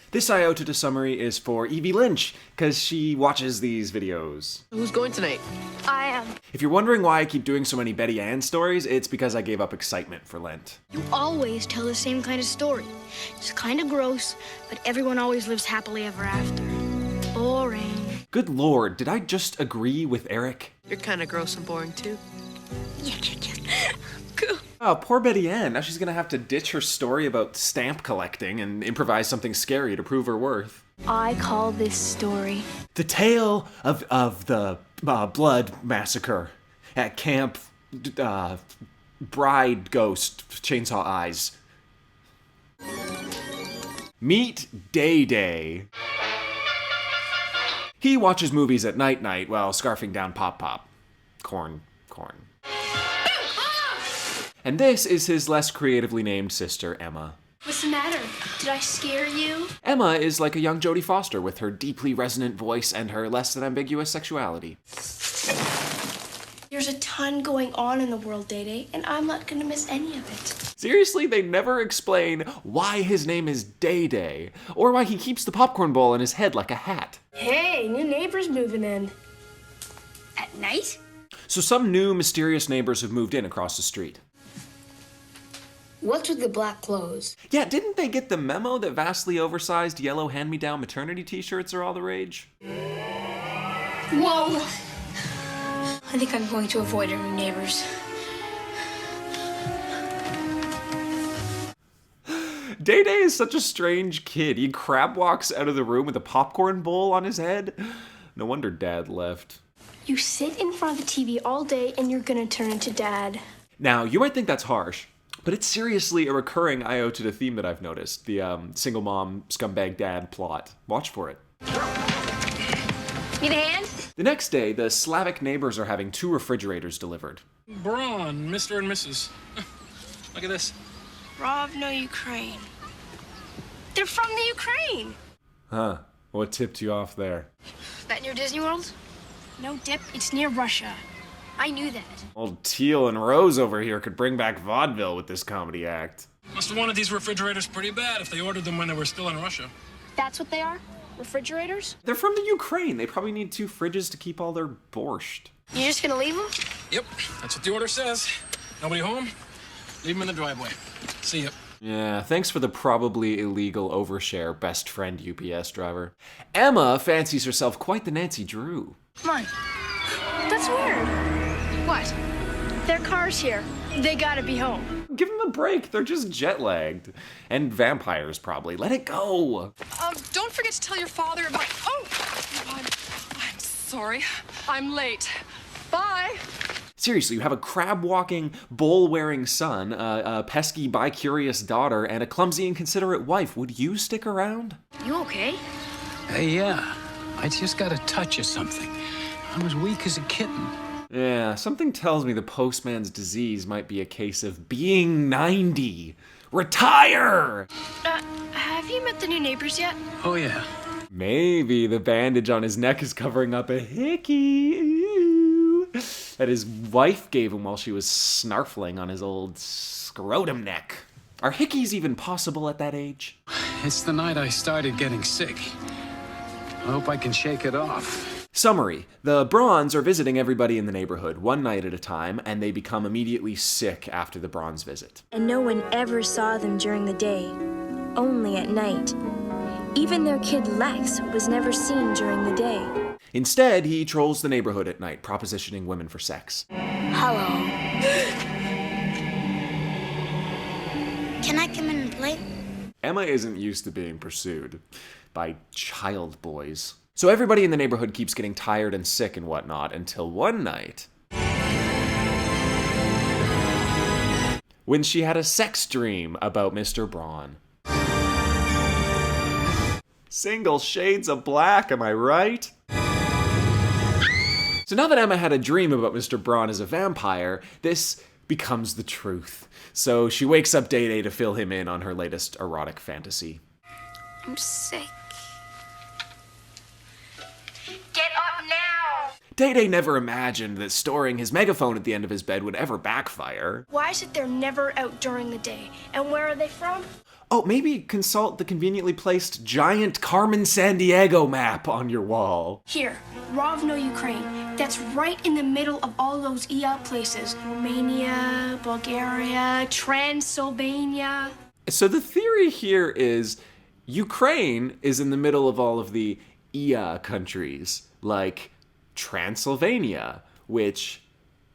This AYAOTD summary is for Evie Lynch, because she watches these videos. Who's going tonight? I am. If you're wondering why I keep doing so many Betty Ann stories, it's because I gave up excitement for Lent. You always tell the same kind of story. It's kind of gross, but everyone always lives happily ever after. Boring. Good lord, did I just agree with Eric? You're kind of gross and boring too. Yeah. Cool. Oh, poor Betty Ann. Now she's gonna have to ditch her story about stamp collecting and improvise something scary to prove her worth. I call this story The tale of the blood massacre at Camp Bride Ghost Chainsaw Eyes. Meet Day Day. He watches movies at night while scarfing down pop. Corn. And this is his less creatively named sister, Emma. What's the matter? Did I scare you? Emma is like a young Jodie Foster with her deeply resonant voice and her less than ambiguous sexuality. There's a ton going on in the world, Day-Day, and I'm not gonna miss any of it. Seriously, they never explain why his name is Day Day, or why he keeps the popcorn bowl on his head like a hat. Hey, new neighbors moving in. At night? So some new mysterious neighbors have moved in across the street. What's with the black clothes? Yeah, didn't they get the memo that vastly oversized yellow hand-me-down maternity t-shirts are all the rage? Whoa! I think I'm going to avoid our new neighbors. Day Day is such a strange kid. He crab walks out of the room with a popcorn bowl on his head. No wonder Dad left. You sit in front of the TV all day and you're gonna turn into Dad. Now, you might think that's harsh, but it's seriously a recurring AYAOTD theme that I've noticed. The single mom, scumbag dad plot. Watch for it. Need a hand? The next day, the Slavic neighbors are having 2 refrigerators delivered. Braun, Mr. and Mrs. Look at this. Rovno, Ukraine. They're from the Ukraine! Huh. What tipped you off there? That near Disney World? No dip, it's near Russia. I knew that. Old Teal and Rose over here could bring back vaudeville with this comedy act. Must have wanted these refrigerators pretty bad if they ordered them when they were still in Russia. That's what they are? Refrigerators? They're from the Ukraine. They probably need 2 fridges to keep all their borscht. You just gonna leave them? Yep, that's what the order says. Nobody home? Leave them in the driveway. See ya. Yeah, thanks for the probably illegal overshare, best friend UPS driver. Emma fancies herself quite the Nancy Drew. Come on. That's weird. What? Their car's here. They gotta be home. Give them a break. They're just jet-lagged. And vampires, probably. Let it go. Don't forget to tell your father about... Oh, I'm sorry. I'm late. Bye. Seriously, you have a crab-walking, bowl-wearing son, a pesky, bi-curious daughter, and a clumsy, inconsiderate wife. Would you stick around? You okay? Yeah. I just got a touch of something. I'm as weak as a kitten. Yeah, something tells me the postman's disease might be a case of being 90. Retire! Have you met the new neighbors yet? Oh, yeah. Maybe the bandage on his neck is covering up a hickey Ew. That his wife gave him while she was snarfling on his old scrotum neck. Are hickeys even possible at that age? It's the night I started getting sick. I hope I can shake it off. Summary. The Bronze are visiting everybody in the neighborhood, one night at a time, and they become immediately sick after the Bronze visit. And no one ever saw them during the day, only at night. Even their kid Lex was never seen during the day. Instead, he trolls the neighborhood at night, propositioning women for sex. Hello. Can I come in and play? Emma isn't used to being pursued by child boys. So everybody in the neighborhood keeps getting tired and sick and whatnot until one night, when she had a sex dream about Mr. Braun. Single shades of black, am I right? So now that Emma had a dream about Mr. Braun as a vampire, this becomes the truth. So she wakes up Day Day to fill him in on her latest erotic fantasy. I'm sick. Get up now! Day Day never imagined that storing his megaphone at the end of his bed would ever backfire. Why is it they're never out during the day? And where are they from? Oh, maybe consult the conveniently placed giant Carmen Sandiego map on your wall. Here, Rovno, Ukraine. That's right in the middle of all those EA places. Romania, Bulgaria, Transylvania. So the theory here is Ukraine is in the middle of all of the EA countries, like Transylvania, which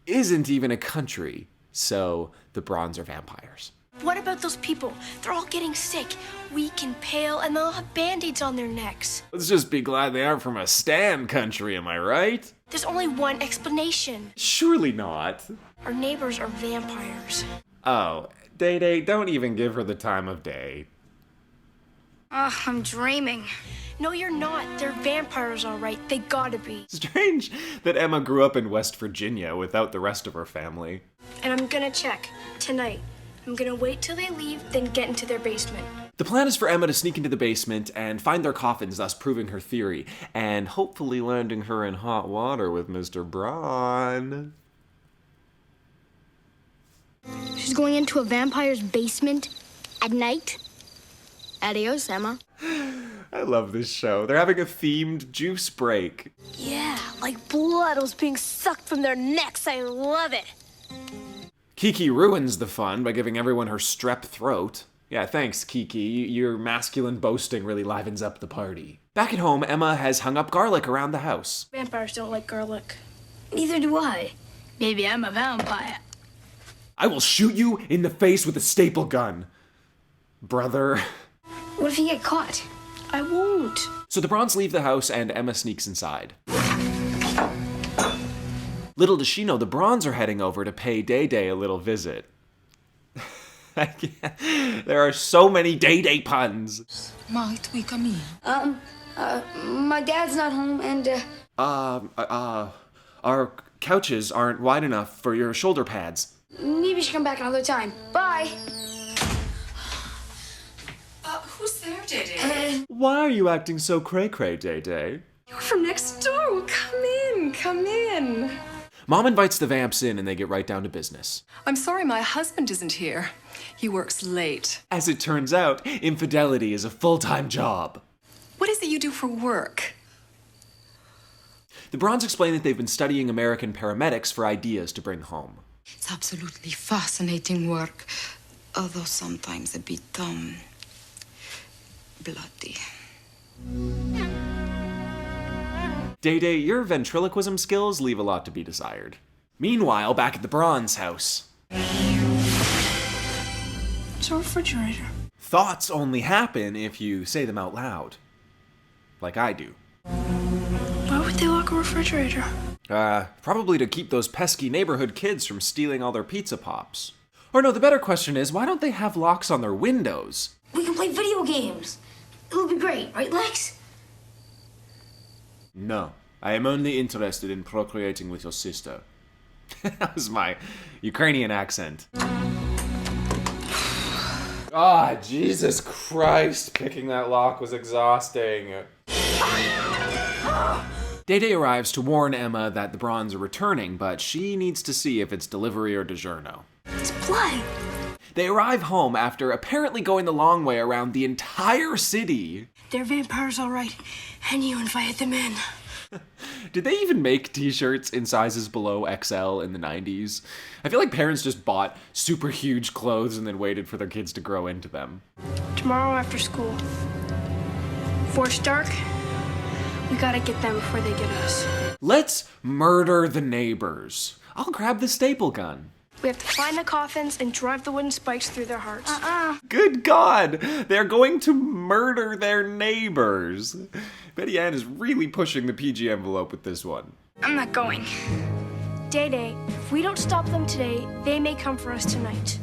isn't even a country. So the Bronze are vampires. What about those people? They're all getting sick, weak and pale, and they'll have band-aids on their necks. Let's just be glad they aren't from a Stan country, am I right? There's only one explanation. Surely not. Our neighbors are vampires. Oh, Day-Day, don't even give her the time of day. Ugh, I'm dreaming. No, you're not. They're vampires, all right. They gotta be. Strange that Emma grew up in West Virginia without the rest of her family. And I'm gonna check tonight. I'm gonna wait till they leave, then get into their basement. The plan is for Emma to sneak into the basement and find their coffins, thus proving her theory, and hopefully landing her in hot water with Mr. Braun. She's going into a vampire's basement at night? Adios, Emma. I love this show. They're having a themed juice break. Yeah, like blood was being sucked from their necks. I love it. Kiki ruins the fun by giving everyone her strep throat. Yeah, thanks, Kiki. Your masculine boasting really livens up the party. Back at home, Emma has hung up garlic around the house. Vampires don't like garlic. Neither do I. Maybe I'm a vampire. I will shoot you in the face with a staple gun, brother. What if you get caught? I won't. So the Bronze leave the house and Emma sneaks inside. Little does she know the Bronze are heading over to pay Day-Day a little visit. There are so many Day-Day puns. Might we come in? My dad's not home and, Our couches aren't wide enough for your shoulder pads. maybe you should come back another time. Bye. Who's there, Day-Day? Why are you acting so cray-cray, Day-Day? You're from next door. Well, come in. Mom invites the vamps in and they get right down to business. I'm sorry my husband isn't here. He works late. As it turns out, infidelity is a full-time job. What is it you do for work? The Bronze explain that they've been studying American paramedics for ideas to bring home. It's absolutely fascinating work, although sometimes a bit, bloody. Day-Day, your ventriloquism skills leave a lot to be desired. Meanwhile, back at the Bronze house. It's a refrigerator. Thoughts only happen if you say them out loud. Like I do. Why would they lock a refrigerator? Probably to keep those pesky neighborhood kids from stealing all their pizza pops. Or no, the better question is, why don't they have locks on their windows? We can play video games. It'll be great, right, Lex? No, I am only interested in procreating with your sister. That was my Ukrainian accent. Ah, Jesus Christ, picking that lock was exhausting. Day-Day arrives to warn Emma that the Bronze are returning, but she needs to see if it's delivery or DiGiorno. It's blood. They arrive home after apparently going the long way around the entire city. They're vampires, all right. And you invited them in. Did they even make t-shirts in sizes below XL in the 90s? I feel like parents just bought super huge clothes and then waited for their kids to grow into them. Tomorrow after school. Before it's dark, we gotta get them before they get us. Let's murder the neighbors. I'll grab the staple gun. We have to find the coffins and drive the wooden spikes through their hearts. Good God! They're going to murder their neighbors. Betty Ann is really pushing the PG envelope with this one. I'm not going. Day-Day, if we don't stop them today, they may come for us tonight.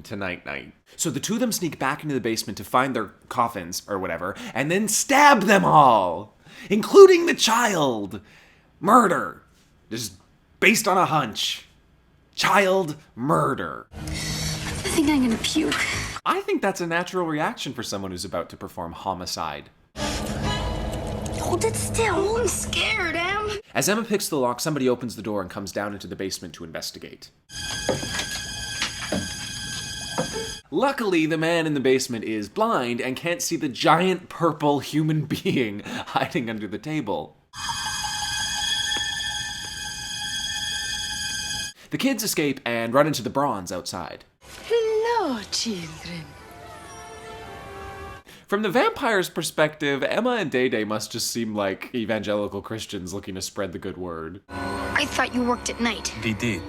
Tonight night. So the two of them sneak back into the basement to find their coffins, or whatever, and then stab them all! Including the child! Murder. Just based on a hunch. Child murder. I think I'm gonna puke. I think that's a natural reaction for someone who's about to perform homicide. Hold it still. I'm scared, Em. As Emma picks the lock, somebody opens the door and comes down into the basement to investigate. Luckily, the man in the basement is blind and can't see the giant purple human being hiding under the table. The kids escape and run into the bronze outside. Hello, children. From the vampire's perspective, Emma and Day must just seem like evangelical Christians looking to spread the good word. I thought you worked at night. We did,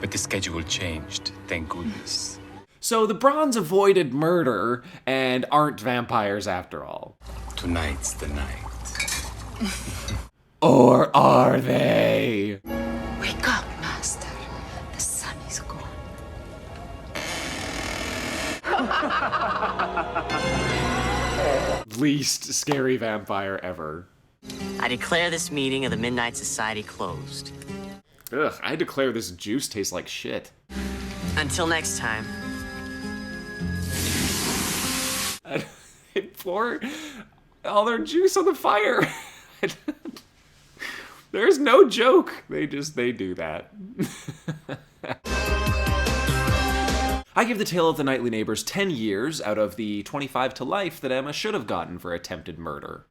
but the schedule changed, thank goodness. So the bronze avoided murder and aren't vampires after all. Tonight's the night. Or are they? Wake up, Master. The sun is gone. Least scary vampire ever. I declare this meeting of the Midnight Society closed. Ugh, I declare this juice tastes like shit. Until next time. They pour all their juice on the fire. There's no joke. They do that. I give The Tale of the Nightly Neighbors 10 years out of the 25 to life that Emma should have gotten for attempted murder.